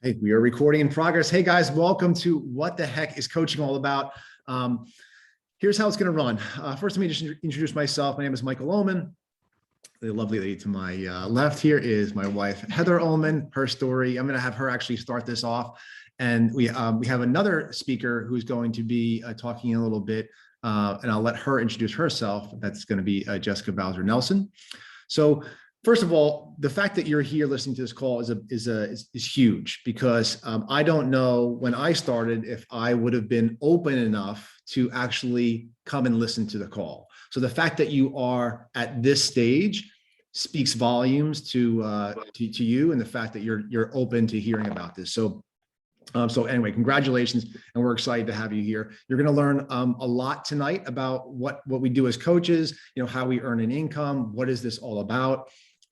Hey, we are recording in progress. Hey guys, welcome to What the Heck is Coaching All About? Here's how it's going to run. First, let me just introduce myself. My name is Michael Ullman. The lovely lady to my left here is my wife, Heather Ullman. Her story, I'm going to have her actually start this off. And we have another speaker who's going to be talking a little bit, and I'll let her introduce herself. That's going to be Jessica Bowser Nelson. So first of all, the fact that you're here listening to this call is huge, because I don't know when I started if I would have been open enough to actually come and listen to the call. So the fact that you are at this stage speaks volumes to you, and the fact that you're open to hearing about this. So anyway, congratulations, and we're excited to have you here. You're going to learn a lot tonight about what we do as coaches, how we earn an income, what is this all about.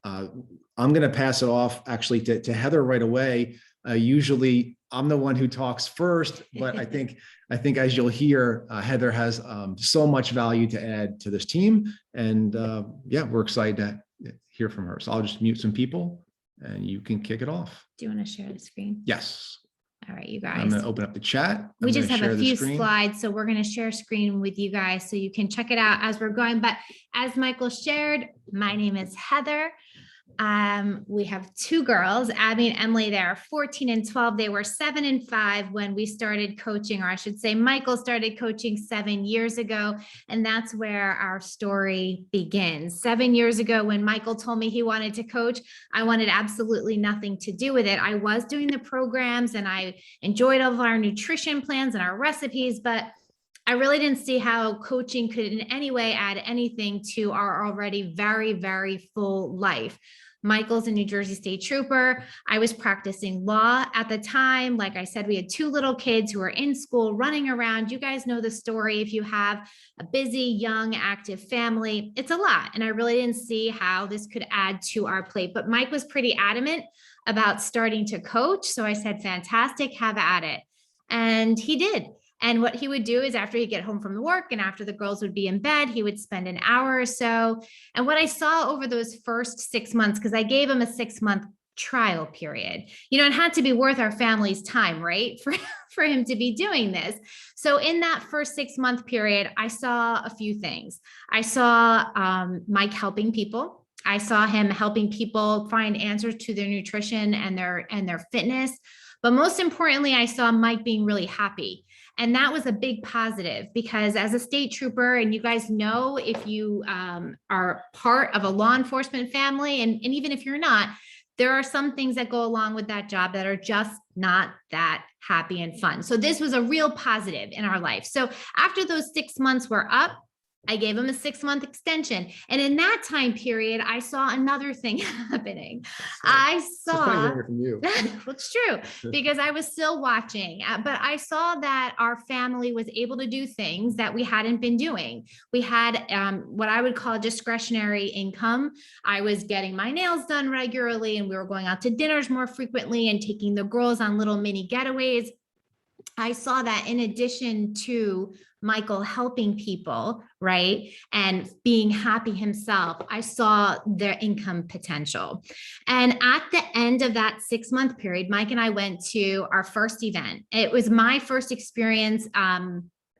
I'm going to pass it off actually to Heather right away. Usually I'm the one who talks first, but I think as you'll hear, Heather has so much value to add to this team, and yeah, we're excited to hear from her. So I'll just mute some people and you can kick it off. Do you want to share the screen? Yes. All right, you guys. I'm going to open up the chat. We just have a few slides, so we're going to share screen with you guys so you can check it out as we're going. But as Michael shared, my name is Heather. We have two girls, Abby and Emily. They are 14 and 12. They were 7 and 5 when we started coaching, or I should say Michael started coaching 7 years ago. And that's where our story begins. 7 years ago, when Michael told me he wanted to coach, I wanted absolutely nothing to do with it. I was doing the programs and I enjoyed all of our nutrition plans and our recipes, but I really didn't see how coaching could in any way add anything to our already very, very full life. Michael's a New Jersey State Trooper. I was practicing law at the time. Like I said, we had 2 little kids who were in school running around. You guys know the story. If you have a busy, young, active family, it's a lot. And I really didn't see how this could add to our plate. But Mike was pretty adamant about starting to coach. So I said, fantastic, have at it. And he did. And what he would do is after he'd get home from work and after the girls would be in bed, he would spend an hour or so. And what I saw over those first 6 months, because I gave him a 6-month trial period, it had to be worth our family's time, right? For him to be doing this. So in that first 6-month period, I saw a few things. I saw Mike helping people. I saw him helping people find answers to their nutrition and their fitness. But most importantly, I saw Mike being really happy. And that was a big positive, because as a state trooper, and you guys know, if you are part of a law enforcement family, and even if you're not, there are some things that go along with that job that are just not that happy and fun. So this was a real positive in our life. So after those 6 months were up, I gave him a 6-month extension. And in that time period, I saw another thing happening. I saw, from you. It's true, because I was still watching, but I saw that our family was able to do things that we hadn't been doing. We had what I would call discretionary income. I was getting my nails done regularly, and we were going out to dinners more frequently and taking the girls on little mini getaways. I saw that in addition to Michael helping people, right, and being happy himself, I saw their income potential. And at the end of that 6-month period, Mike and I went to our first event. It was my first experience.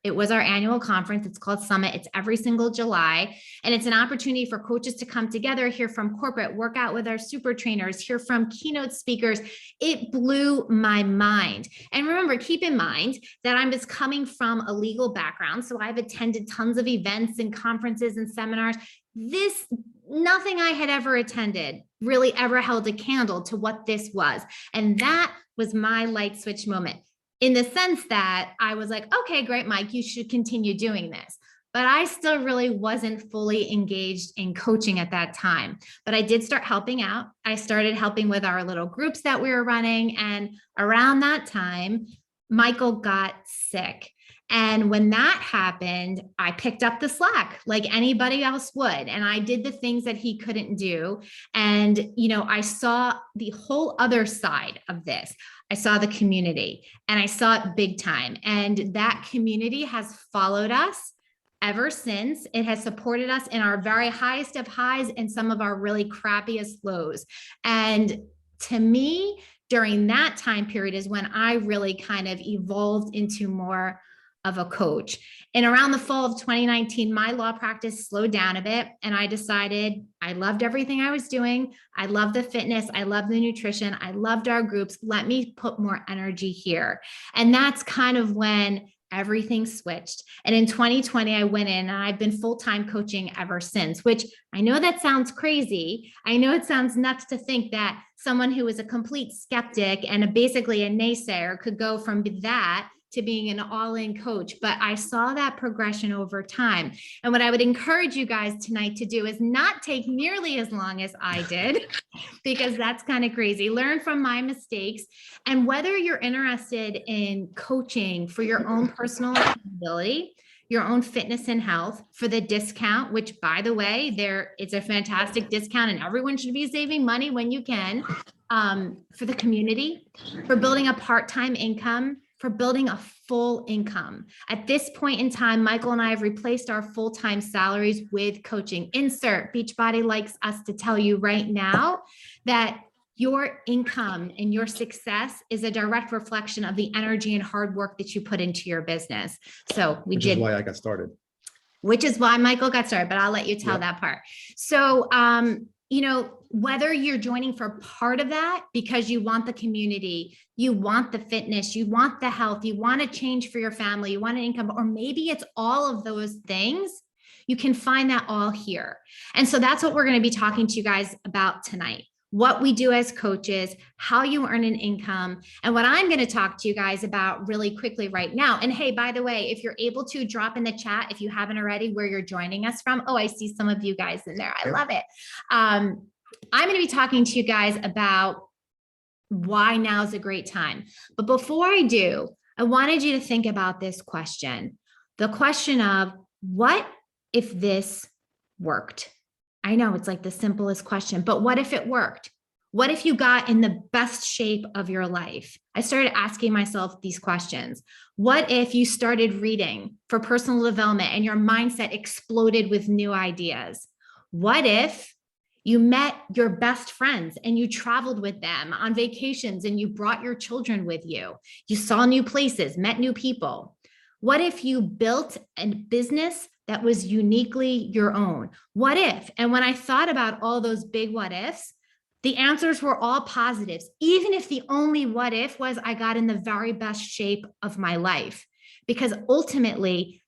It was our annual conference. It's called Summit. It's every single July. And it's an opportunity for coaches to come together, hear from corporate, work out with our super trainers, hear from keynote speakers. It blew my mind. And remember, keep in mind that I'm just coming from a legal background. So I've attended tons of events and conferences and seminars. Nothing I had ever attended really ever held a candle to what this was. And that was my light switch moment, in the sense that I was like, okay, great, Mike, you should continue doing this. But I still really wasn't fully engaged in coaching at that time. But I did start helping out. I started helping with our little groups that we were running. And around that time, Michael got sick. And when that happened, I picked up the slack like anybody else would. And I did the things that he couldn't do. And, I saw the whole other side of this. I saw the community, and I saw it big time. And that community has followed us ever since. It has supported us in our very highest of highs and some of our really crappiest lows. And to me, during that time period is when I really kind of evolved into more of a coach. And around the fall of 2019, my law practice slowed down a bit. And I decided I loved everything I was doing. I loved the fitness. I loved the nutrition. I loved our groups. Let me put more energy here. And that's kind of when everything switched. And in 2020, I went in and I've been full-time coaching ever since, which I know that sounds crazy. I know it sounds nuts to think that someone who is a complete skeptic and basically a naysayer could go from that to being an all-in coach, but I saw that progression over time. And what I would encourage you guys tonight to do is not take nearly as long as I did, because that's kind of crazy. Learn from my mistakes. And whether you're interested in coaching for your own personal accountability, your own fitness and health, for the discount, which by the way, it's a fantastic discount and everyone should be saving money when you can, for the community, for building a part-time income, for building a full income. At this point in time, Michael and I have replaced our full-time salaries with coaching. Insert Beachbody likes us to tell you right now that your income and your success is a direct reflection of the energy and hard work that you put into your business. So which is why I got started. Which is why Michael got started, but I'll let you tell that part. So, whether you're joining for part of that because you want the community, you want the fitness, you want the health, you want to change for your family, you want an income, or maybe it's all of those things, you can find that all here. And so that's what we're going to be talking to you guys about tonight. What we do as coaches, how you earn an income, and what I'm going to talk to you guys about really quickly right now. And hey, by the way, if you're able to drop in the chat, if you haven't already, where you're joining us from. Oh, I see some of you guys in there. I love it. I'm going to be talking to you guys about why now is a great time. But before I do, I wanted you to think about this question. The question of, what if this worked? I know it's like the simplest question, but what if it worked? What if you got in the best shape of your life? I started asking myself these questions. What if you started reading for personal development and your mindset exploded with new ideas? What if you met your best friends and you traveled with them on vacations and you brought your children with you? You saw new places, met new people. What if you built a business that was uniquely your own? What if? And when I thought about all those big what ifs, the answers were all positives, even if the only what if was I got in the very best shape of my life. Because ultimately,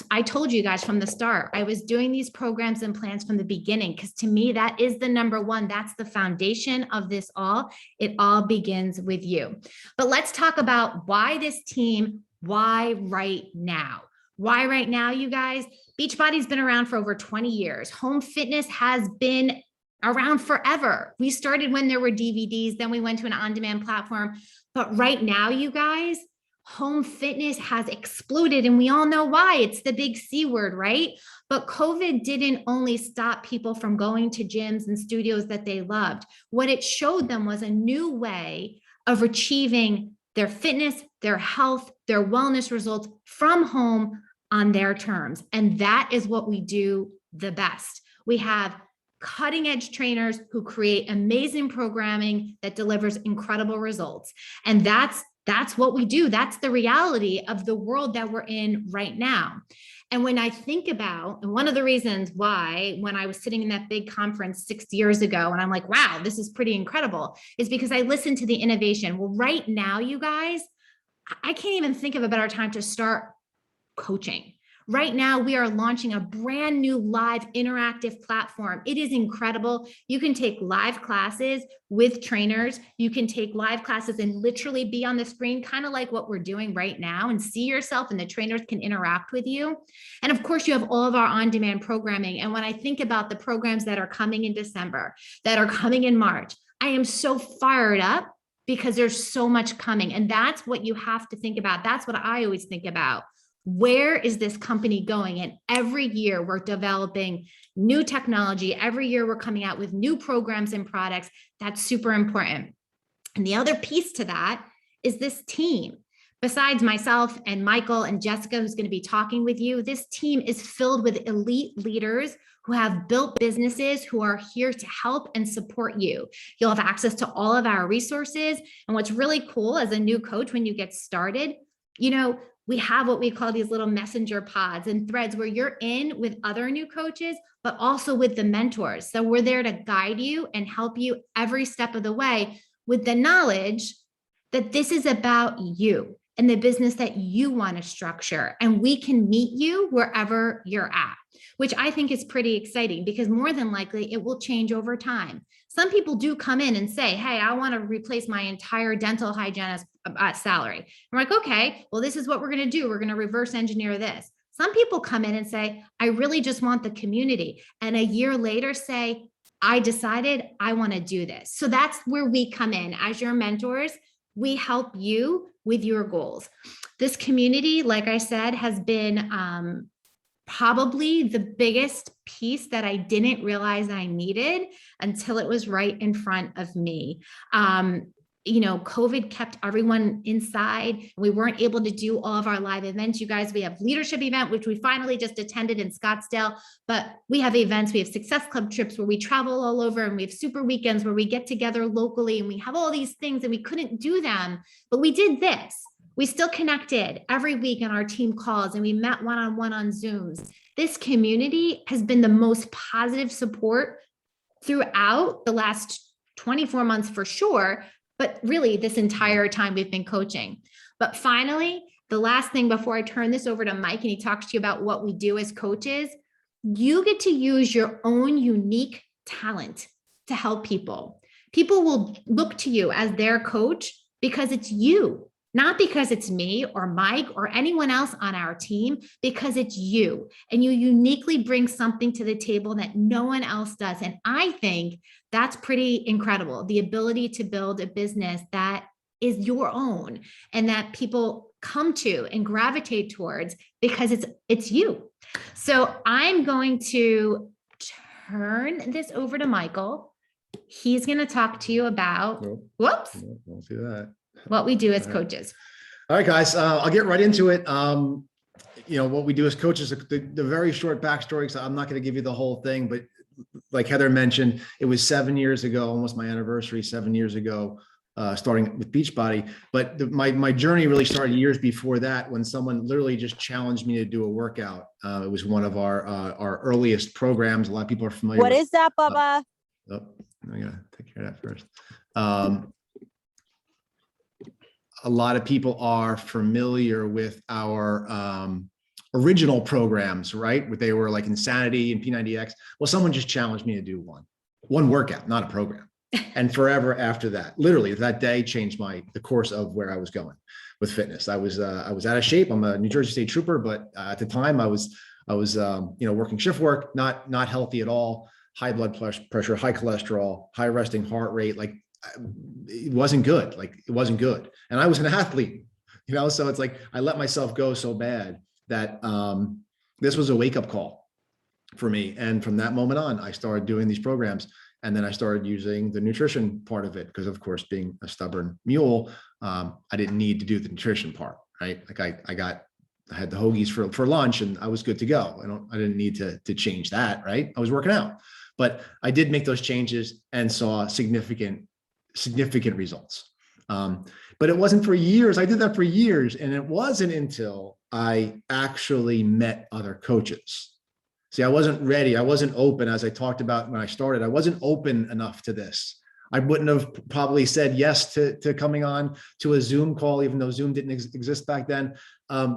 I told you guys from the start, I was doing these programs and plans from the beginning, because to me, that is the number one. That's the foundation of this all. It all begins with you. But let's talk about why this team, why right now? Why right now, you guys? Beachbody's been around for over 20 years. Home fitness has been around forever. We started when there were DVDs, then we went to an on-demand platform. But right now, you guys, home fitness has exploded, and we all know why. It's the big C word, right? But COVID didn't only stop people from going to gyms and studios that they loved. What it showed them was a new way of achieving their fitness, their health, their wellness results from home on their terms. And that is what we do the best. We have cutting edge trainers who create amazing programming that delivers incredible results. And that's what we do. That's the reality of the world that we're in right now. And when I think about, and one of the reasons why, when I was sitting in that big conference 6 years ago, and I'm like, wow, this is pretty incredible, is because I listened to the innovation. Well, right now, you guys, I can't even think of a better time to start coaching. Right now, we are launching a brand new live interactive platform. It is incredible. You can take live classes with trainers. You can take live classes and literally be on the screen, kind of like what we're doing right now, and see yourself, and the trainers can interact with you. And of course, you have all of our on-demand programming. And when I think about the programs that are coming in December, that are coming in March, I am so fired up because there's so much coming. And that's what you have to think about. That's what I always think about. Where is this company going? And every year we're developing new technology. Every year we're coming out with new programs and products. That's super important. And the other piece to that is this team. Besides myself and Michael and Jessica, who's going to be talking with you, this team is filled with elite leaders who have built businesses, who are here to help and support you. You'll have access to all of our resources. And what's really cool as a new coach, when you get started, we have what we call these little messenger pods and threads where you're in with other new coaches, but also with the mentors. So we're there to guide you and help you every step of the way with the knowledge that this is about you and the business that you want to structure. And we can meet you wherever you're at, which I think is pretty exciting because more than likely it will change over time. Some people do come in and say, hey, I want to replace my entire dental hygienist salary. I'm like, okay, well, this is what we're going to do. We're going to reverse engineer this. Some people come in and say, I really just want the community. And a year later say, I decided I want to do this. So that's where we come in as your mentors. We help you with your goals. This community, like I said, has been probably the biggest piece that I didn't realize I needed until it was right in front of me. COVID kept everyone inside. We weren't able to do all of our live events. You guys, we have leadership event, which we finally just attended in Scottsdale, but we have events. We have Success Club trips where we travel all over, and we have super weekends where we get together locally, and we have all these things, and we couldn't do them, but we did this. We still connected every week on our team calls, and we met one-on-one on Zooms. This community has been the most positive support throughout the last 24 months for sure, but really this entire time we've been coaching. But finally, the last thing before I turn this over to Mike and he talks to you about what we do as coaches, you get to use your own unique talent to help people. People will look to you as their coach because it's you. Not because it's me or Mike or anyone else on our team, because it's you. And you uniquely bring something to the table that no one else does. And I think that's pretty incredible. The ability to build a business that is your own and that people come to and gravitate towards because it's you. So I'm going to turn this over to Michael. He's going to talk to you about, Won't do that. What we do as coaches. All right, guys, I'll get right into it. What we do as coaches, the very short backstory, so I'm not going to give you the whole thing, but like Heather mentioned, it was 7 years ago, almost my anniversary, 7 years ago, starting with Beachbody. But my journey really started years before that when someone literally just challenged me to do a workout. It was one of our earliest programs. A lot of people are familiar with. What is that, Bubba? I gotta take care of that first. A lot of people are familiar with our original programs, right? Where they were like Insanity and P90X. Well, someone just challenged me to do one workout, not a program. And forever after that, literally that day changed the course of where I was going with fitness. I was out of shape. I'm a New Jersey State Trooper, but at the time I was working shift work, not healthy at all, high blood pressure, high cholesterol, high resting heart rate, it wasn't good. It wasn't good. And I was an athlete, so it's like, I let myself go so bad that this was a wake-up call for me. And from that moment on, I started doing these programs. And then I started using the nutrition part of it because, of course, being a stubborn mule, I didn't need to do the nutrition part, right? I had the hoagies for lunch and I was good to go. I didn't need to change that, right? I was working out. But I did make those changes and saw significant results. But it wasn't for years. I did that for years. And it wasn't until I actually met other coaches. See, I wasn't ready. I wasn't open, as I talked about when I started. I wasn't open enough to this. I wouldn't have probably said yes to coming on to a Zoom call, even though Zoom didn't exist back then,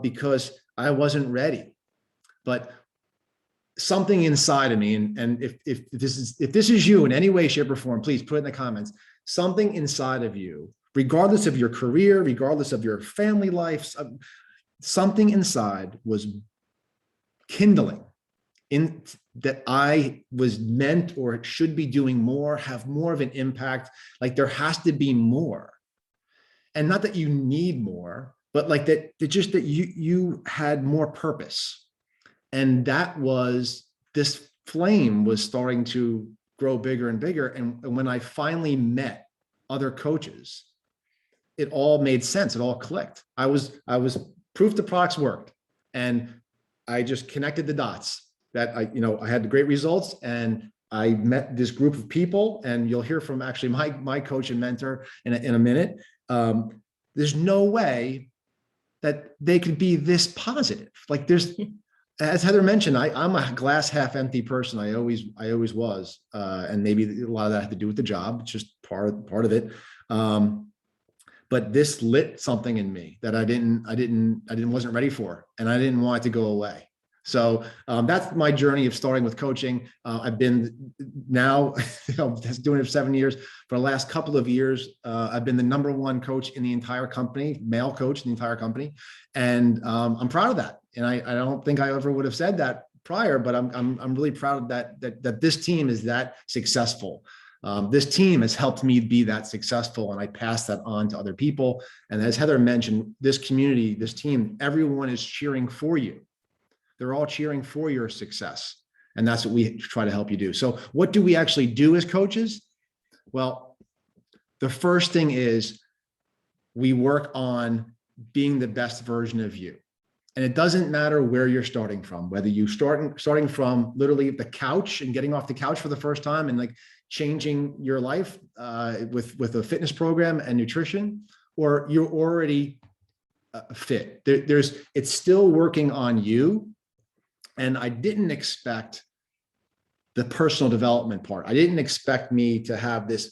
because I wasn't ready. But something inside of me, and if this is you in any way, shape, or form, please put it in the comments. Something inside of you, regardless of your career, regardless of your family life, something inside was kindling in that I was meant or should be doing more, have more of an impact. Like there has to be more. And not that you need more, but like that you had more purpose. And that was, this flame was starting to grow bigger and bigger. And when I finally met other coaches, it all made sense. It all clicked. I was proof the products worked. And I just connected the dots. that I had the great results, and I met this group of people, and you'll hear from actually my coach and mentor in a minute. There's no way that they could be this positive. Like as Heather mentioned, I'm a glass half empty person. I always was. And maybe a lot of that had to do with the job. It's just part of it. But this lit something in me that I wasn't ready for, and I didn't want it to go away. So that's my journey of starting with coaching. I've been now doing it for 7 years. For the last couple of years, I've been the #1 coach in the entire company, male coach in the entire company, and I'm proud of that. And I don't think I ever would have said that prior, but I'm really proud of that this team is that successful. This team has helped me be that successful, and I pass that on to other people. And as Heather mentioned, this community, this team, everyone is cheering for you. They're all cheering for your success. And that's what we try to help you do. So what do we actually do as coaches? Well, the first thing is we work on being the best version of you. And it doesn't matter where you're starting from, whether you starting from literally the couch and getting off the couch for the first time and like changing your life with a fitness program and nutrition, or you're already fit. It's still working on you. And I didn't expect the personal development part. I didn't expect me to have this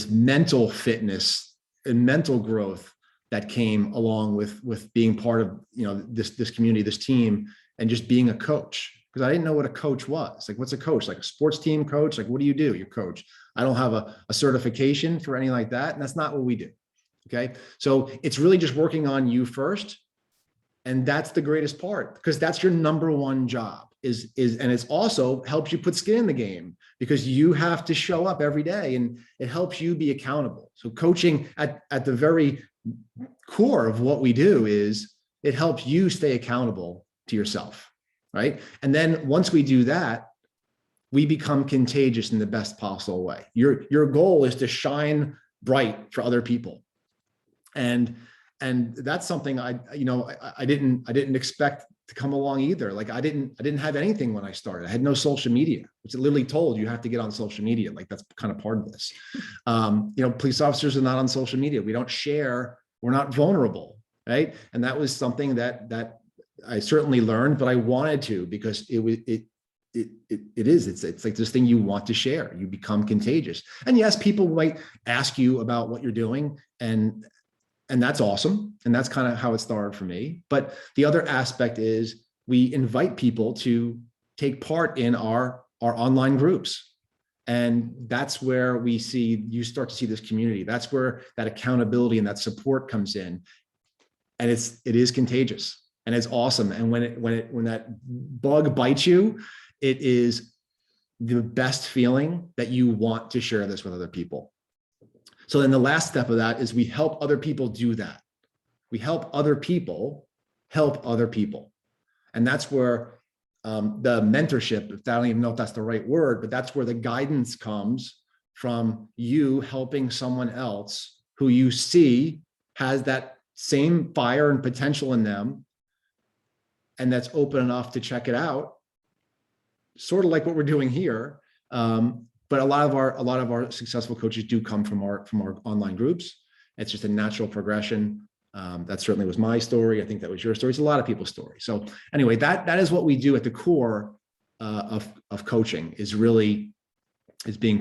mental fitness and mental growth that came along with being part of this community, this team, and just being a coach. Because I didn't know what a coach was. Like, what's a coach? Like a sports team coach? Like, what do? You coach. I don't have a certification for anything like that. And that's not what we do. Okay. So it's really just working on you first. And that's the greatest part, because that's your #1 job and it's also helps you put skin in the game, because you have to show up every day, and it helps you be accountable. So coaching at the very core of what we do is it helps you stay accountable to yourself. Right. And then once we do that, we become contagious in the best possible way. Your goal is to shine bright for other people. And that's something I didn't expect to come along either. Like I didn't have anything when I started. I had no social media, which it literally told you have to get on social media. Like that's kind of part of this. Police officers are not on social media. We don't share. We're not vulnerable, right? And that was something that I certainly learned, but I wanted to, because it's like this thing you want to share. You become contagious. And yes, people might ask you about what you're doing, and that's awesome. And that's kind of how it started for me. But the other aspect is we invite people to take part in our online groups. And that's where you start to see this community. That's where that accountability and that support comes in. And it is contagious, and it's awesome. And when that bug bites you, it is the best feeling that you want to share this with other people. So then the last step of that is we help other people do that. We help other people help other people. And that's where the mentorship, I don't even know if that's the right word, but that's where the guidance comes from, you helping someone else who you see has that same fire and potential in them, and that's open enough to check it out, sort of like what we're doing here. But a lot of our successful coaches do come from our online groups. It's just a natural progression. That certainly was my story. I think that was your story. It's a lot of people's story. So anyway, that is what we do at the core of coaching, is being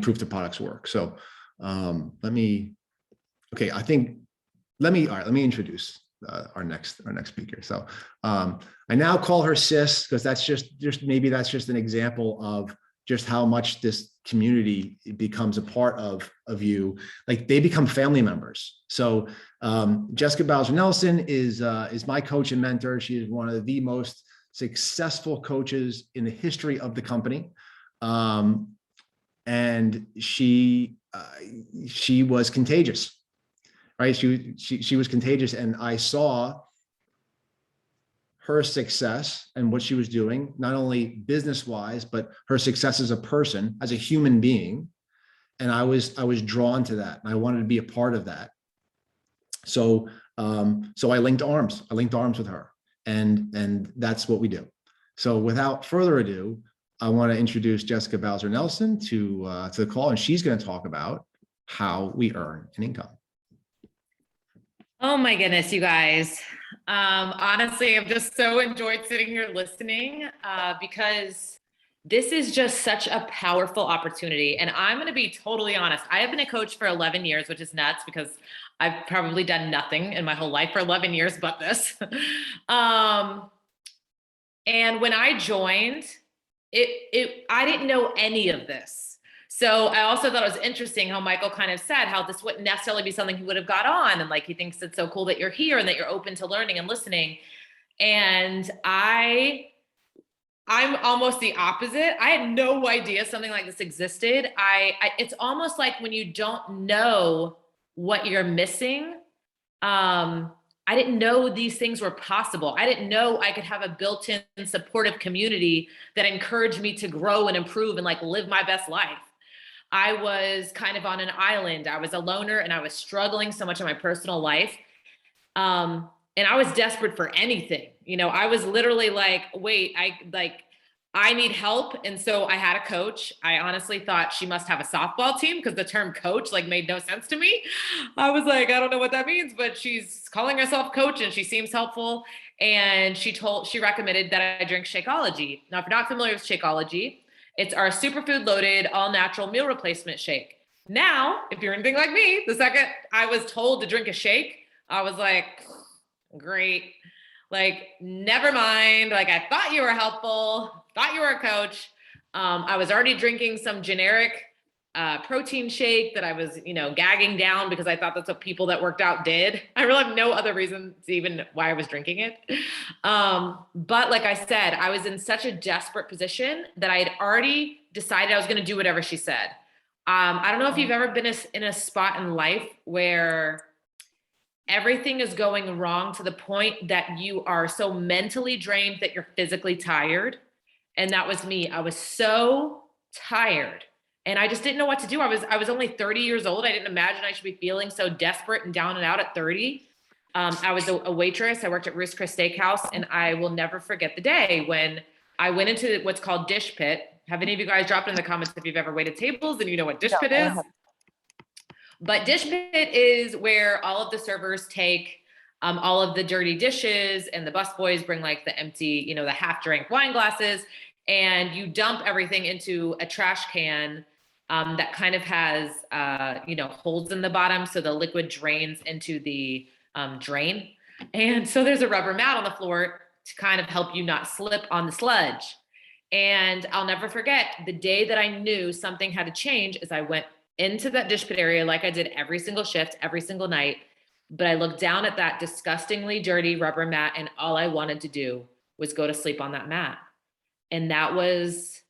proof the products work. So let me introduce our next speaker. So I now call her Sis, because that's just maybe that's just an example of just how much this community becomes a part of you. Like they become family members. So Jessica Bowser Nelson is my coach and mentor. She is one of the most successful coaches in the history of the company. And she was contagious, right? She was contagious, and I saw her success and what she was doing, not only business-wise, but her success as a person, as a human being. And I was drawn to that, and I wanted to be a part of that. So I linked arms with her, and that's what we do. So without further ado, I want to introduce Jessica Bowser Nelson to the call, and she's going to talk about how we earn an income. Oh my goodness, you guys. Honestly, I've just so enjoyed sitting here listening because this is just such a powerful opportunity. And I'm going to be totally honest. I have been a coach for 11 years, which is nuts because I've probably done nothing in my whole life for 11 years but this. And when I joined, I didn't know any of this. So I also thought it was interesting how Michael kind of said how this wouldn't necessarily be something he would have got on. And like, he thinks it's so cool that you're here and that you're open to learning and listening. And I'm almost the opposite. I had no idea something like this existed. It's almost like when you don't know what you're missing. I didn't know these things were possible. I didn't know I could have a built-in supportive community that encouraged me to grow and improve and like live my best life. I was kind of on an island. I was a loner and I was struggling so much in my personal life. And I was desperate for anything. You know, I was literally like, wait, I need help. And so I had a coach. I honestly thought she must have a softball team because the term coach like made no sense to me. I was like, I don't know what that means, but she's calling herself coach and she seems helpful. And she recommended that I drink Shakeology. Now, if you're not familiar with Shakeology, it's our superfood loaded all natural meal replacement shake. Now, if you're anything like me, the second I was told to drink a shake, I was like, great. Like, never mind. Like, I thought you were helpful, thought you were a coach. I was already drinking some generic protein shake that I was, gagging down because I thought that's what people that worked out did. I really have no other reason to even why I was drinking it. But like I said, I was in such a desperate position that I had already decided I was going to do whatever she said. I don't know if you've ever been in a spot in life where everything is going wrong to the point that you are so mentally drained that you're physically tired. And that was me. I was so tired and I just didn't know what to do. I was only 30 years old. I didn't imagine I should be feeling so desperate and down and out at 30. I was a waitress. I worked at Ruth's Chris Steakhouse, and I will never forget the day when I went into what's called Dish Pit. Have any of you guys dropped in the comments if you've ever waited tables and you know what Dish Pit is? But Dish Pit is where all of the servers take all of the dirty dishes, and the busboys bring like the empty, the half drank wine glasses, and you dump everything into a trash can that kind of has, holes in the bottom. So the liquid drains into the drain. And so there's a rubber mat on the floor to kind of help you not slip on the sludge. And I'll never forget the day that I knew something had to change is I went into that dish pit area like I did every single shift, every single night. But I looked down at that disgustingly dirty rubber mat, and all I wanted to do was go to sleep on that mat. And that was,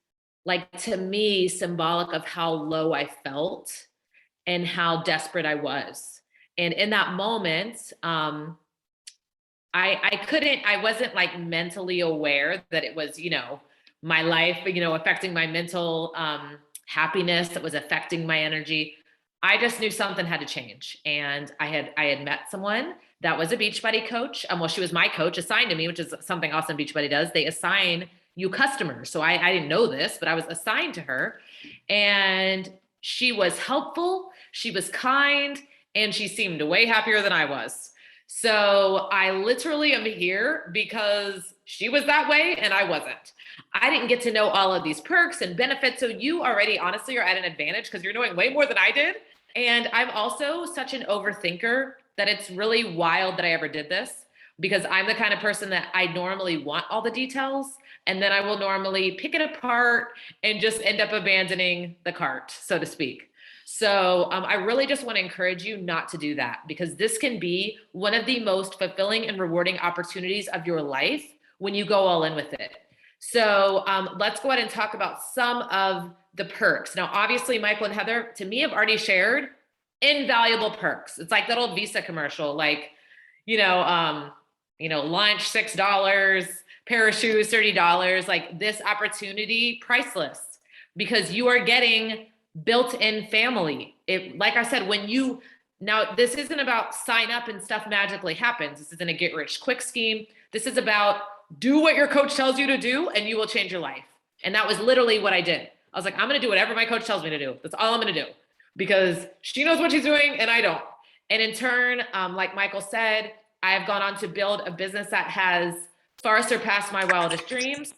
like, to me, symbolic of how low I felt and how desperate I was. And in that moment, I wasn't like mentally aware that it was, my life, affecting my mental happiness, that was affecting my energy. I just knew something had to change. And I had met someone that was a Beachbody coach. Well, she was my coach assigned to me, which is something awesome Beachbody does. They assign you customers. So I didn't know this, but I was assigned to her, and she was helpful. She was kind, and she seemed way happier than I was. So I literally am here because she was that way and I wasn't. I didn't get to know all of these perks and benefits. So you already honestly are at an advantage because you're knowing way more than I did. And I'm also such an overthinker that it's really wild that I ever did this, because I'm the kind of person that I normally want all the details, and then I will normally pick it apart and just end up abandoning the cart, so to speak. So I really just want to encourage you not to do that, because this can be one of the most fulfilling and rewarding opportunities of your life when you go all in with it. So let's go ahead and talk about some of the perks. Now, obviously, Michael and Heather, to me, have already shared invaluable perks. It's like that old Visa commercial, like, lunch $6, pair of shoes $30. Like, this opportunity, priceless, because you are getting built-in family. Like I said, now this isn't about sign up and stuff magically happens. This isn't a get rich quick scheme. This is about do what your coach tells you to do and you will change your life. And that was literally what I did. I was like, I'm going to do whatever my coach tells me to do. That's all I'm going to do because she knows what she's doing and I don't. And in turn, like Michael said, I have gone on to build a business that has far surpassed my wildest dreams.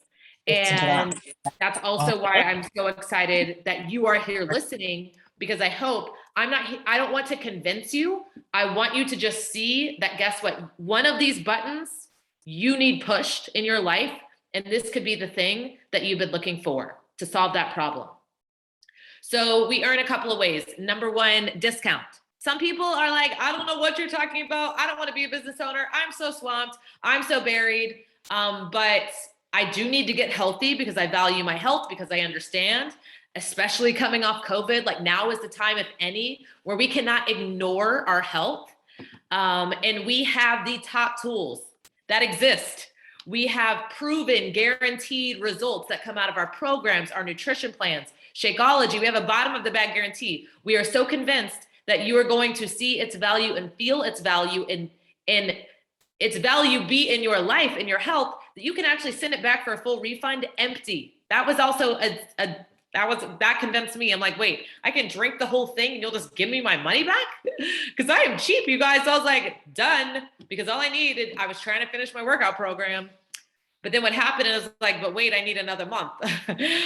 And that's also why I'm so excited that you are here listening, because I hope I don't want to convince you. I want you to just see that, guess what? One of these buttons you need pushed in your life. And this could be the thing that you've been looking for to solve that problem. So we earn a couple of ways. Number one, discount. Some people are like, I don't know what you're talking about. I don't want to be a business owner. I'm so swamped. I'm so buried. But I do need to get healthy because I value my health, because I understand, especially coming off COVID, like now is the time, if any, where we cannot ignore our health. And we have the top tools that exist. We have proven, guaranteed results that come out of our programs, our nutrition plans, Shakeology. We have a bottom of the bag guarantee. We are so convinced that you are going to see its value and feel its value and its value be in your life and your health, that you can actually send it back for a full refund empty. That was also that convinced me. I'm like, wait, I can drink the whole thing and you'll just give me my money back? Because I am cheap, you guys. So I was like, done, because all I needed, I was trying to finish my workout program. But then what happened is like, but wait, I need another month.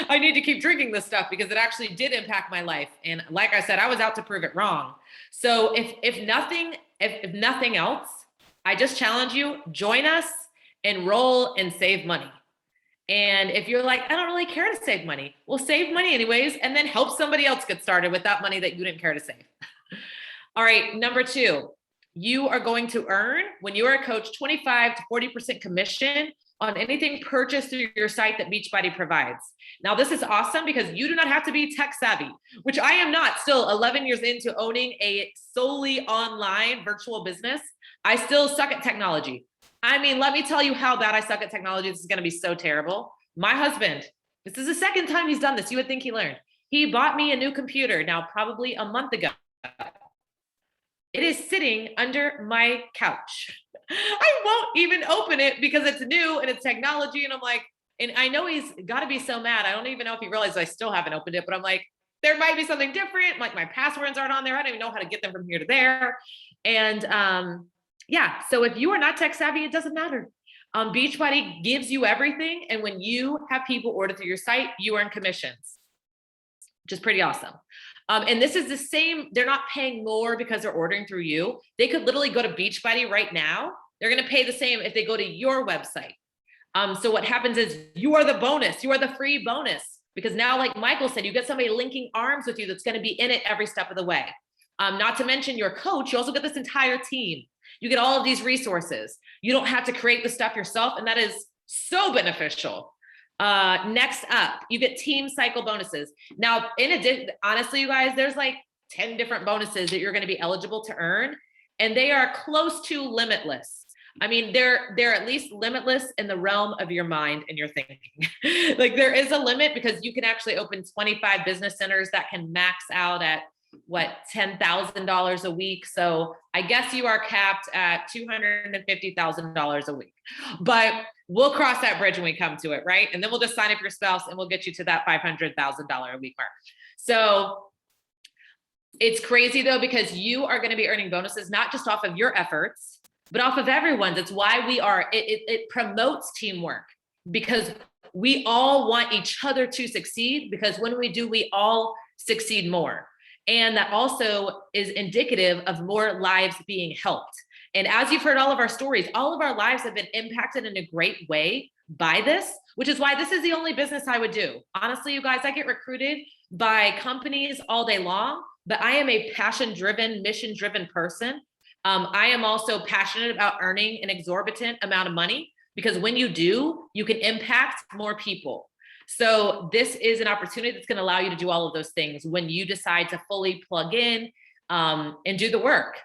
I need to keep drinking this stuff because it actually did impact my life. And like I said, I was out to prove it wrong. So if nothing else, I just challenge you, join us, enroll, and save money. And if you're like, I don't really care to save money, well, save money anyways, and then help somebody else get started with that money that you didn't care to save. All right, number two, you are going to earn, when you are a coach, 25 to 40% commission on anything purchased through your site that Beachbody provides. Now, this is awesome because you do not have to be tech savvy, which I am not. Still 11 years into owning a solely online virtual business, I still suck at technology. I mean, let me tell you how bad I suck at technology. This is going to be so terrible. My husband, this is the second time he's done this. You would think he learned. He bought me a new computer now, probably a month ago. It is sitting under my couch. I won't even open it because it's new and it's technology. And I'm like, and I know he's got to be so mad. I don't even know if he realizes I still haven't opened it, but I'm like, there might be something different. Like my passwords aren't on there. I don't even know how to get them from here to there. And yeah, so if you are not tech savvy, it doesn't matter. Beachbody gives you everything. And when you have people order through your site, you earn commissions, which is pretty awesome. And this is the same. They're not paying more because they're ordering through you. They could literally go to Beachbody right now. They're going to pay the same if they go to your website. So what happens is you are the bonus. You are the free bonus, because now, like Michael said, you get somebody linking arms with you that's going to be in it every step of the way. Not to mention your coach. You also get this entire team. You get all of these resources. You don't have to create the stuff yourself. And that is so beneficial. Next up, you get team cycle bonuses. Now, in addition, honestly, you guys, there's like 10 different bonuses that you're going to be eligible to earn, and they are close to limitless. I mean, they're at least limitless in the realm of your mind and your thinking. Like there is a limit, because you can actually open 25 business centers that can max out at what, $10,000 a week. So I guess you are capped at $250,000 a week, but we'll cross that bridge when we come to it. Right. And then we'll just sign up your spouse and we'll get you to that $500,000 a week mark. So it's crazy though, because you are going to be earning bonuses, not just off of your efforts, but off of everyone's. It's why it promotes teamwork, because we all want each other to succeed, because when we do, we all succeed more. And that also is indicative of more lives being helped. And as you've heard all of our stories, all of our lives have been impacted in a great way by this, which is why this is the only business I would do. Honestly, you guys, I get recruited by companies all day long, but I am a passion-driven, mission-driven person. I am also passionate about earning an exorbitant amount of money, because when you do, you can impact more people. So this is an opportunity that's going to allow you to do all of those things when you decide to fully plug in and do the work.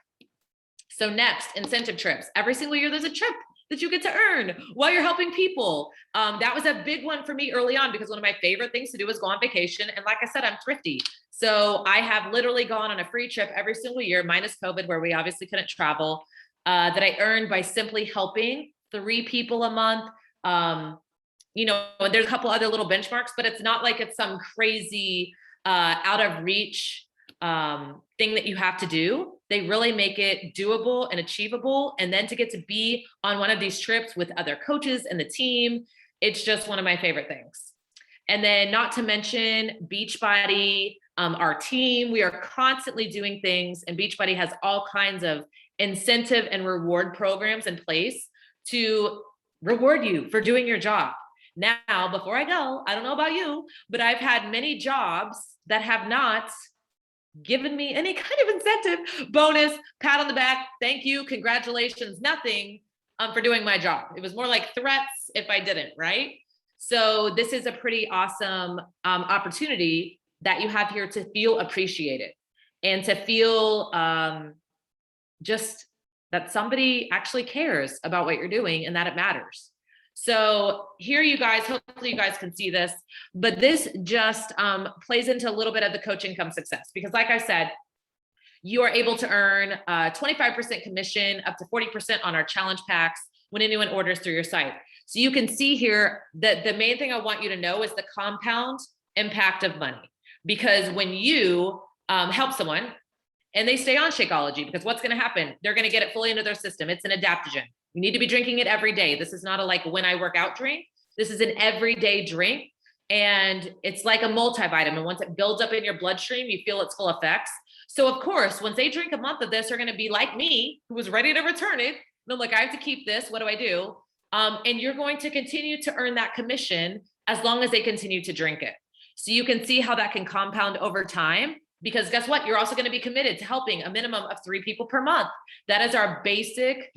So next, incentive trips. Every single year, there's a trip that you get to earn while you're helping people. That was a big one for me early on, because one of my favorite things to do was go on vacation. And like I said, I'm thrifty. So I have literally gone on a free trip every single year, minus COVID, where we obviously couldn't travel, that I earned by simply helping 3 people a month, There's a couple other little benchmarks, but it's not like it's some crazy out of reach thing that you have to do. They really make it doable and achievable. And then to get to be on one of these trips with other coaches and the team, it's just one of my favorite things. And then not to mention Beachbody, our team, we are constantly doing things, and Beachbody has all kinds of incentive and reward programs in place to reward you for doing your job. Now, before I go, I don't know about you, but I've had many jobs that have not given me any kind of incentive, bonus, pat on the back, thank you, congratulations, nothing for doing my job. It was more like threats if I didn't, right? So this is a pretty awesome opportunity that you have here to feel appreciated and to feel just that somebody actually cares about what you're doing and that it matters. So here you guys, hopefully you guys can see this, but this just plays into a little bit of the coach income success, because like I said, you are able to earn 25% commission, up to 40% on our challenge packs when anyone orders through your site. So you can see here that the main thing I want you to know is the compound impact of money, because when you help someone and they stay on Shakeology, because what's going to happen? They're going to get it fully into their system. It's an adaptogen. You need to be drinking it every day. This is not a like when I work out drink. This is an everyday drink. And it's like a multivitamin. Once it builds up in your bloodstream, you feel its full effects. So of course, once they drink a month of this, they're going to be like me, who was ready to return it. No, look, I have to keep this. What do I do? And you're going to continue to earn that commission as long as they continue to drink it. So you can see how that can compound over time, because guess what? You're also going to be committed to helping a minimum of 3 people per month. That is our basic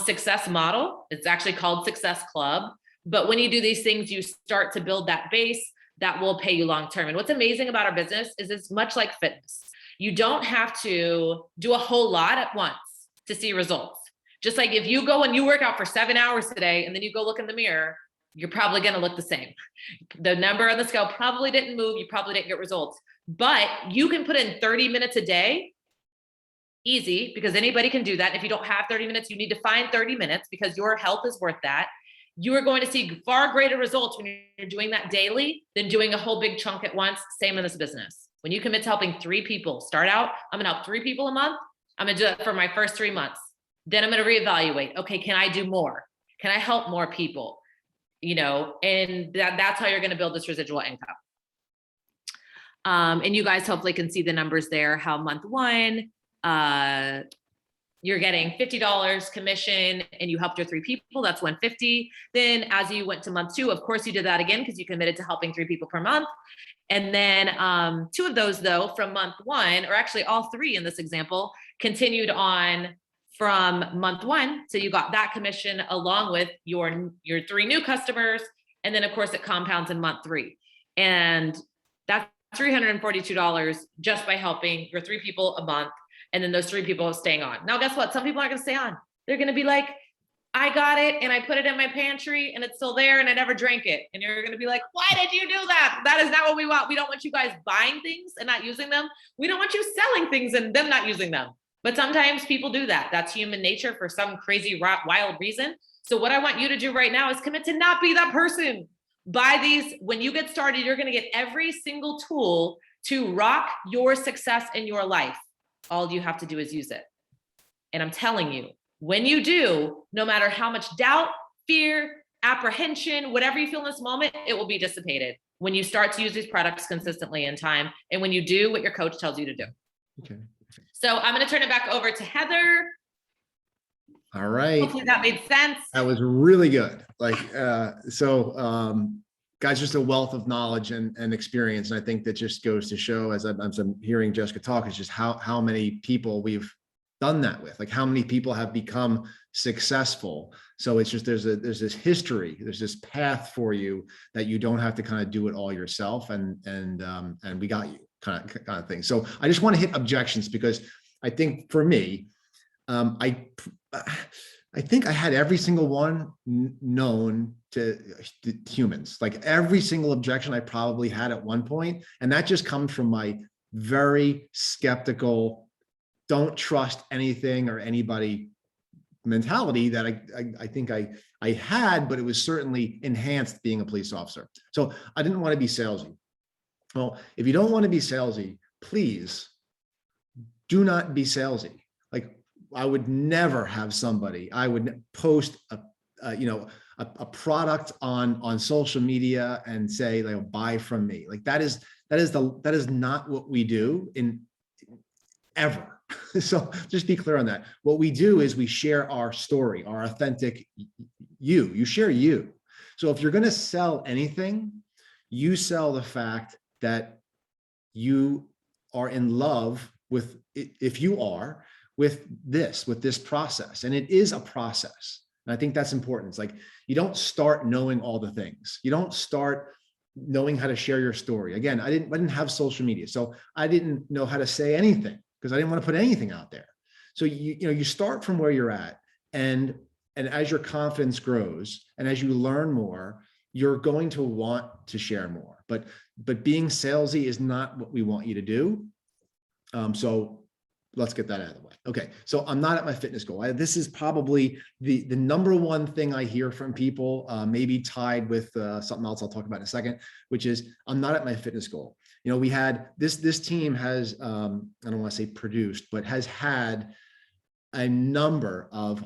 success model. It's actually called Success Club. But when you do these things, you start to build that base that will pay you long-term. And what's amazing about our business is it's much like fitness. You don't have to do a whole lot at once to see results. Just like if you go and you work out for 7 hours today, and then you go look in the mirror, you're probably going to look the same. The number on the scale probably didn't move. You probably didn't get results, but you can put in 30 minutes a day. Easy, because anybody can do that. If you don't have 30 minutes, you need to find 30 minutes, because your health is worth that. You are going to see far greater results when you're doing that daily than doing a whole big chunk at once. Same in this business. When you commit to helping 3 people, start out, I'm going to help 3 people a month. I'm going to do it for my first 3 months. Then I'm going to reevaluate. Okay, can I do more? Can I help more people? And that's how you're going to build this residual income. And you guys hopefully can see the numbers there, how month 1, you're getting $50 commission and you helped your 3 people, that's $150. Then as you went to month 2, of course you did that again, because you committed to helping 3 people per month. And then 2 of those though from month 1, or actually all 3 in this example, continued on from month 1. So you got that commission along with your 3 new customers. And then of course it compounds in month 3. And that's $342 just by helping your 3 people a month. And then those 3 people are staying on. Now, guess what? Some people aren't going to stay on. They're going to be like, I got it and I put it in my pantry and it's still there and I never drank it. And you're going to be like, why did you do that? That is not what we want. We don't want you guys buying things and not using them. We don't want you selling things and them not using them. But sometimes people do that. That's human nature for some crazy, wild reason. So what I want you to do right now is commit to not be that person. Buy these. When you get started, you're going to get every single tool to rock your success in your life. All you have to do is use it. And I'm telling you, when you do, no matter how much doubt, fear, apprehension, whatever you feel in this moment, it will be dissipated when you start to use these products consistently in time. And when you do what your coach tells you to do. Okay. So I'm going to turn it back over to Heather. All right. Hopefully that made sense. That was really good. Guys, just a wealth of knowledge and experience. And I think that just goes to show, as I'm hearing Jessica talk, is just how many people we've done that with, like how many people have become successful. So it's just, there's this history, there's this path for you that you don't have to kind of do it all yourself. And we got you kind of thing. So I just want to hit objections, because I think for me, I think I had every single one known to humans, like every single objection I probably had at one point. And that just comes from my very skeptical, don't trust anything or anybody mentality that I think I had, but it was certainly enhanced being a police officer. So I didn't want to be salesy. Well, if you don't want to be salesy, please do not be salesy. Like, I would never have somebody, I would post a product on social media and say, like, buy from me. Like, that is not what we do ever. So just be clear on that. What we do is we share our story, our authentic you share you. So if you're going to sell anything, you sell the fact that you are in love with, if you are, with this process. And it is a process. And I think that's important. It's like, you don't start knowing all the things. You don't start knowing how to share your story. Again, I didn't have social media, so I didn't know how to say anything because I didn't want to put anything out there. So you start from where you're at, and as your confidence grows and as you learn more, you're going to want to share more. But being salesy is not what we want you to do. So let's get that out of the way. Okay, so I'm not at my fitness goal. This is probably the number one thing I hear from people, maybe tied with something else I'll talk about in a second, which is, I'm not at my fitness goal. We had this team has, I don't want to say produced, but has had a number of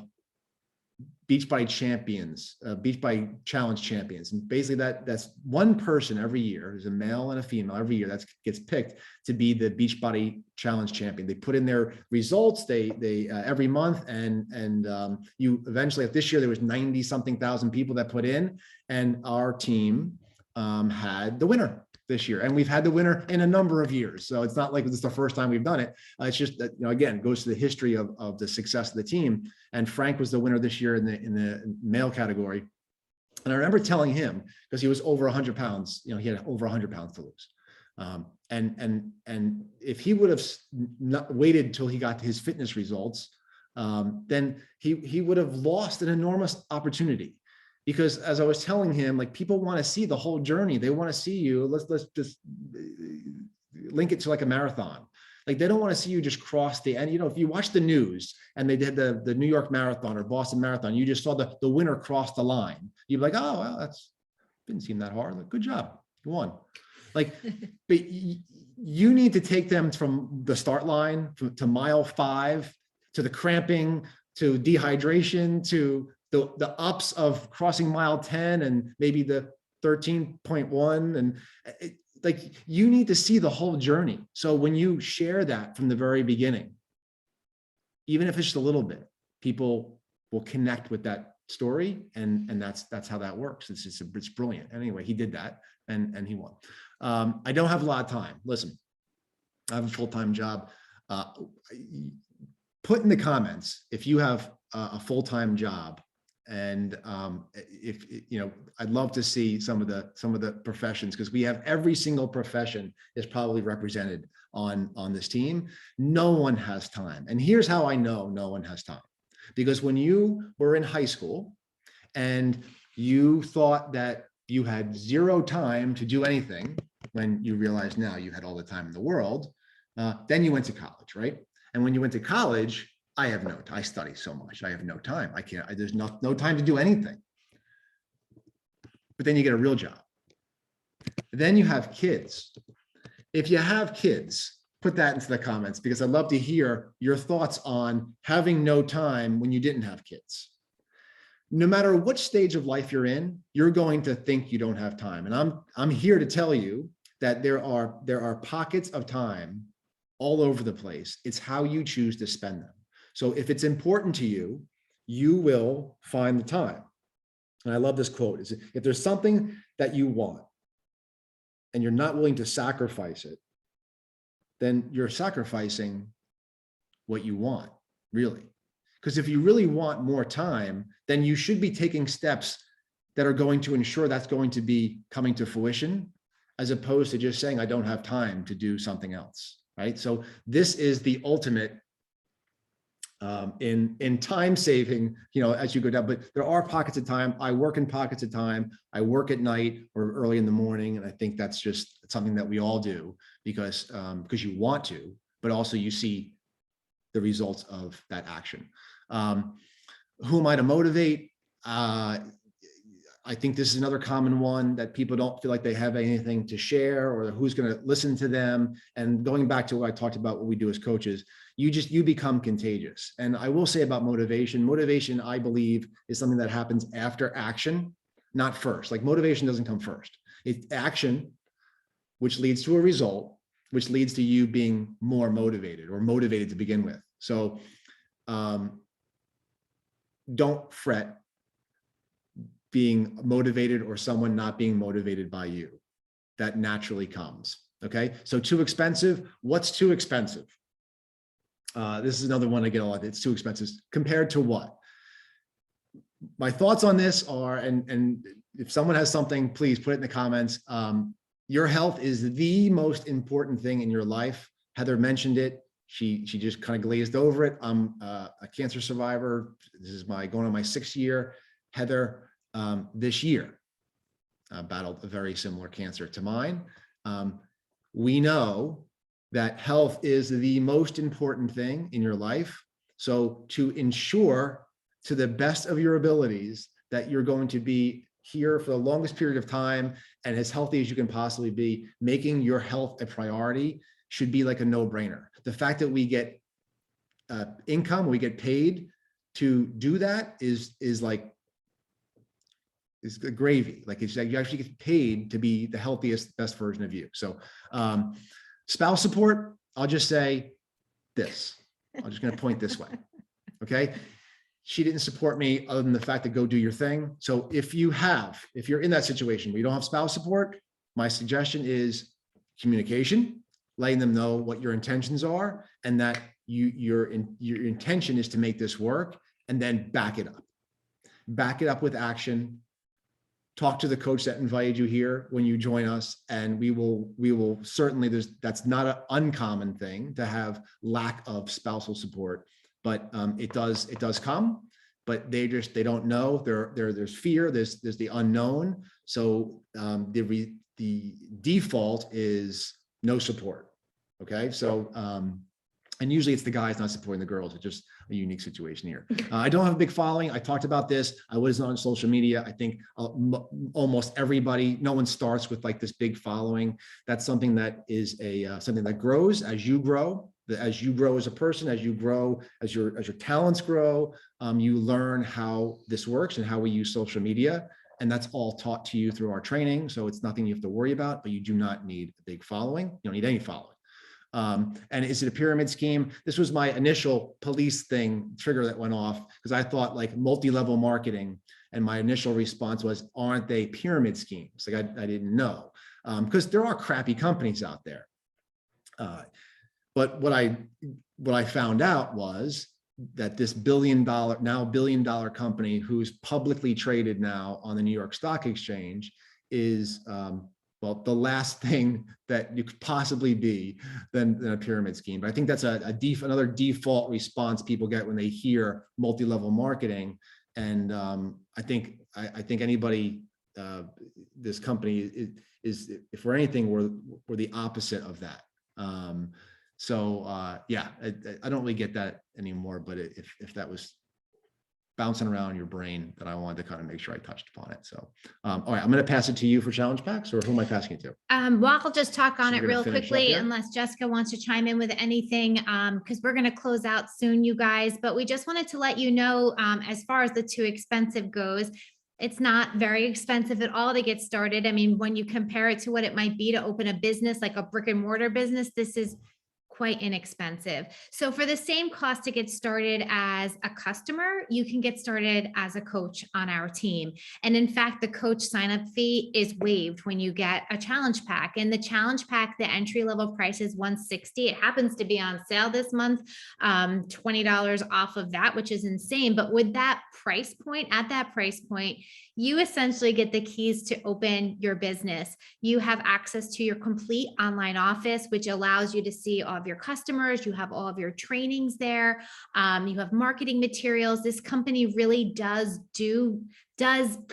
Beachbody champions, Beachbody challenge champions. And basically that's one person every year, there's a male and a female every year that gets picked to be the Beachbody challenge champion. They put in their results, they every month, and you eventually, like this year, there was 90 something thousand people that put in, and our team had the winner this year. And we've had the winner in a number of years. So it's not like this is the first time we've done it. It's just that, again, it goes to the history of the success of the team. And Frank was the winner this year in the male category. And I remember telling him, because he was over 100 pounds, he had over 100 pounds to lose. And if he would have not waited till he got his fitness results, then he would have lost an enormous opportunity. Because as I was telling him, like, people want to see the whole journey. They want to see you. Let's just link it to like a marathon. Like, they don't want to see you just cross the end. If you watch the news and they did the New York Marathon or Boston Marathon, you just saw the winner cross the line. You'd be like, oh, well, didn't seem that hard. Like, good job, you won. Like, but you need to take them from the start line to mile 5, to the cramping, to dehydration, to the ups of crossing mile 10 and maybe the 13.1. And like, you need to see the whole journey. So when you share that from the very beginning, even if it's just a little bit, people will connect with that story. And that's how that works. It's brilliant. Anyway, he did that and he won. I don't have a lot of time. Listen, I have a full-time job. Put in the comments if you have a full-time job. And if I'd love to see some of the professions, because we have every single profession is probably represented on this team. No one has time. And here's how I know no one has time. Because when you were in high school and you thought that you had zero time to do anything, when you realize now you had all the time in the world, then you went to college, right? And when you went to college, I study so much. I have no time. There's no time to do anything. But then you get a real job. Then you have kids. If you have kids, put that into the comments, because I'd love to hear your thoughts on having no time when you didn't have kids. No matter what stage of life you're in, you're going to think you don't have time. And I'm here to tell you that there are pockets of time all over the place. It's how you choose to spend them. So if it's important to you, you will find the time. And I love this quote. Is if there's something that you want and you're not willing to sacrifice it, then you're sacrificing what you want, really. Because if you really want more time, then you should be taking steps that are going to ensure that's going to be coming to fruition, as opposed to just saying, I don't have time to do something else, right? So this is the ultimate in time saving, as you go down. But there are pockets of time. I work in pockets of time. I work at night or early in the morning. And I think that's just something that we all do because you want to, but also you see the results of that action. Who am I to motivate? I think this is another common one that people don't feel like they have anything to share or who's going to listen to them. And going back to what I talked about, what we do as coaches, you become contagious. And I will say about motivation, I believe, is something that happens after action, not first. Like motivation doesn't come first. It's action, which leads to a result, which leads to you being more motivated or motivated to begin with. So don't fret being motivated or someone not being motivated by you. That naturally comes. Okay. So too expensive. What's too expensive? This is another one I get a lot. It's too expensive compared to what? My thoughts on this are, and if someone has something, please put it in the comments. Your health is the most important thing in your life. Heather mentioned it. She just kind of glazed over it. I'm a cancer survivor. This is going on my 6th year. Heather, this year, battled a very similar cancer to mine. We know that health is the most important thing in your life. So to ensure to the best of your abilities that you're going to be here for the longest period of time and as healthy as you can possibly be, making your health a priority should be like a no-brainer. The fact that we get income, we get paid to do that is the gravy. Like it's like you actually get paid to be the healthiest, best version of you. So spouse support, I'll just say this. I'm just going to point this way. Okay. She didn't support me other than the fact that go do your thing. So if you're in that situation where you don't have spouse support, my suggestion is communication, letting them know what your intentions are and that your intention is to make this work, and then back it up. Back it up with action. Talk to the coach that invited you here when you join us, and we will certainly, that's not an uncommon thing to have lack of spousal support, but it does come, but they don't know. There's fear, there's the unknown. So the default is no support. Okay, so and usually it's the guys not supporting the girls. It's just a unique situation here. I don't have a big following. I talked about this. I wasn't on social media. I think almost everybody, no one starts with like this big following. That's something that is something that grows as you grow. As you grow as a person, as you grow, as your talents grow, you learn how this works and how we use social media. And that's all taught to you through our training. So it's nothing you have to worry about, but you do not need a big following. You don't need any following. And is it a pyramid scheme? This was my initial police trigger that went off because I thought like multi-level marketing, and my initial response was, aren't they pyramid schemes? Like I didn't know, because there are crappy companies out there. But what I found out was that this billion dollar company who's publicly traded now on the New York Stock Exchange is well, the last thing that you could possibly be than a pyramid scheme. But I think that's another default response people get when they hear multi-level marketing. And I think anybody, this company is, if we're anything, we're the opposite of that. Yeah, I don't really get that anymore. But if that was bouncing around your brain, that I wanted to kind of make sure I touched upon it. So, all right, I'm going to pass it to you for challenge packs, or who am I passing it to? Well, I'll just talk on it real quickly, up unless Jessica wants to chime in with anything, because we're going to close out soon, you guys. But we just wanted to let you know, as far as the too expensive goes, it's not very expensive at all to get started. I mean, when you compare it to what it might be to open a business, like a brick and mortar business, this is quite inexpensive. So for the same cost to get started as a customer, you can get started as a coach on our team. And in fact, the coach sign-up fee is waived when you get a challenge pack. And the challenge pack, the entry-level price is $160. It happens to be on sale this month, $20 off of that, which is insane. But with that price point, at that price point, you essentially get the keys to open your business. You have access to your complete online office, which allows you to see all of your your customers, you have all of your trainings there, you have marketing materials. This company really does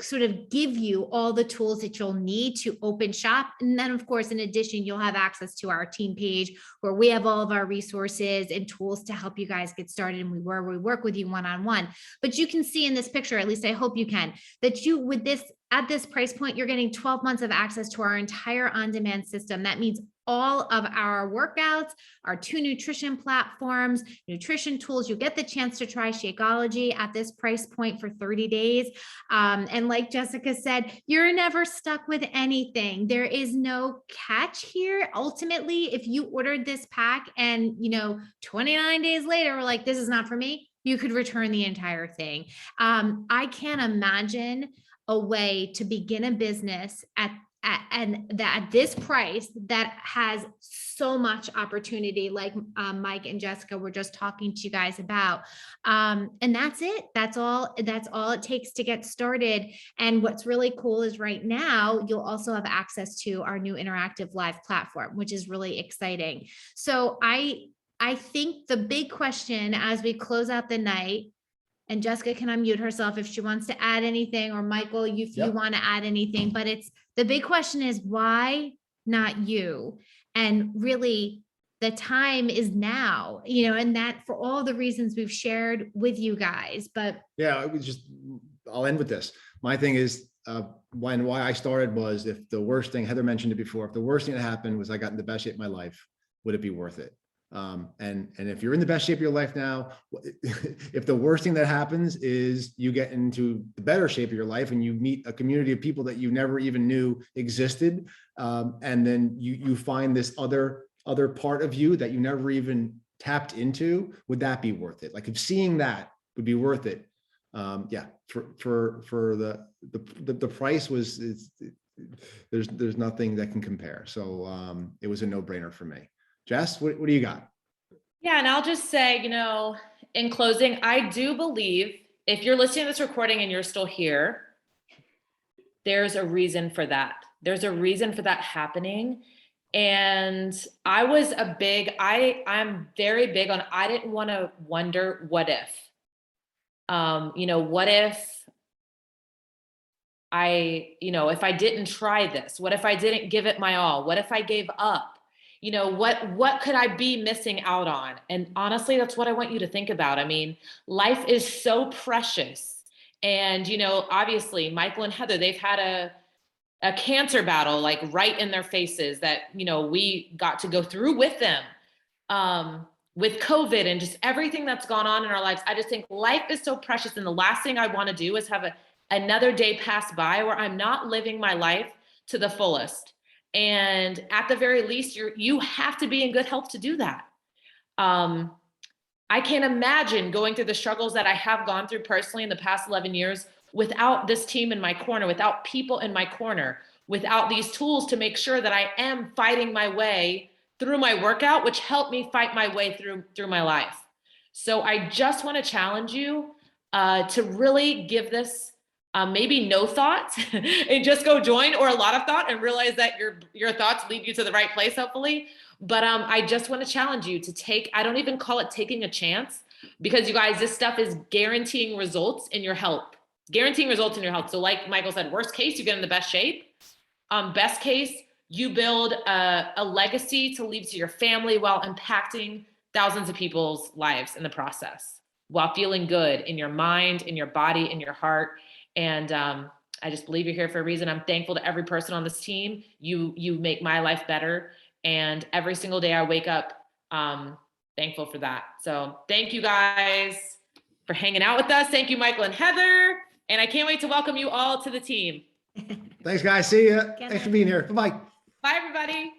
sort of give you all the tools that you'll need to open shop. And then of course, in addition, you'll have access to our team page where we have all of our resources and tools to help you guys get started. And we work with you one-on-one. But you can see in this picture, at least I hope you can, that at this price point, you're getting 12 months of access to our entire on-demand system. That means all of our workouts, our 2 nutrition platforms, nutrition tools. You get the chance to try Shakeology at this price point for 30 days. And like Jessica said, you're never stuck with anything. There is no catch here. Ultimately, if you ordered this pack and 29 days later, we're like, this is not for me, you could return the entire thing. I can't imagine a way to begin a business at this price that has so much opportunity, like Mike and Jessica were just talking to you guys about. And that's it. That's all it takes to get started. And what's really cool is right now, you'll also have access to our new interactive live platform, which is really exciting. So I think the big question as we close out the night, and Jessica can unmute herself if she wants to add anything, or Michael, if you want to add anything, but the big question is why not you? And really the time is now, and that for all the reasons we've shared with you guys, but. Yeah, I'll end with this. My thing is why I started was, if the worst thing, Heather mentioned it before, if the worst thing that happened was I got in the best shape of my life, would it be worth it? And if you're in the best shape of your life now, if the worst thing that happens is you get into the better shape of your life and you meet a community of people that you never even knew existed, and then you find this other part of you that you never even tapped into, would that be worth it? Like, if seeing that would be worth it, for the price there's nothing that can compare. So it was a no-brainer for me. Jess, what do you got? Yeah, and I'll just say, in closing, I do believe if you're listening to this recording and you're still here, there's a reason for that. There's a reason for that happening. And I'm very big on, I didn't want to wonder what if. What if if I didn't try this? What if I didn't give it my all? What if I gave up? What could I be missing out on? And honestly, that's what I want you to think about. I mean, life is so precious. And, obviously Michael and Heather, they've had a cancer battle, like right in their faces that, we got to go through with them, with COVID and just everything that's gone on in our lives. I just think life is so precious. And the last thing I want to do is have another day pass by where I'm not living my life to the fullest. And at the very least, you have to be in good health to do that. I can't imagine going through the struggles that I have gone through personally in the past 11 years without this team in my corner, without people in my corner, without these tools to make sure that I am fighting my way through my workout, which helped me fight my way through my life. So I just want to challenge you to really give this maybe no thought and just go join, or a lot of thought and realize that your thoughts lead you to the right place, hopefully. But I just want to challenge you to I don't even call it taking a chance, because you guys, this stuff is guaranteeing results in your health, So like Michael said, worst case, you get in the best shape. Best case, you build a legacy to leave to your family while impacting thousands of people's lives in the process, while feeling good in your mind, in your body, in your heart. And I just believe you're here for a reason. I'm thankful to every person on this team. You make my life better. And every single day I wake up thankful for that. So thank you guys for hanging out with us. Thank you, Michael and Heather. And I can't wait to welcome you all to the team. Thanks, guys. See ya. Thanks for being here. Bye-bye. Bye, everybody.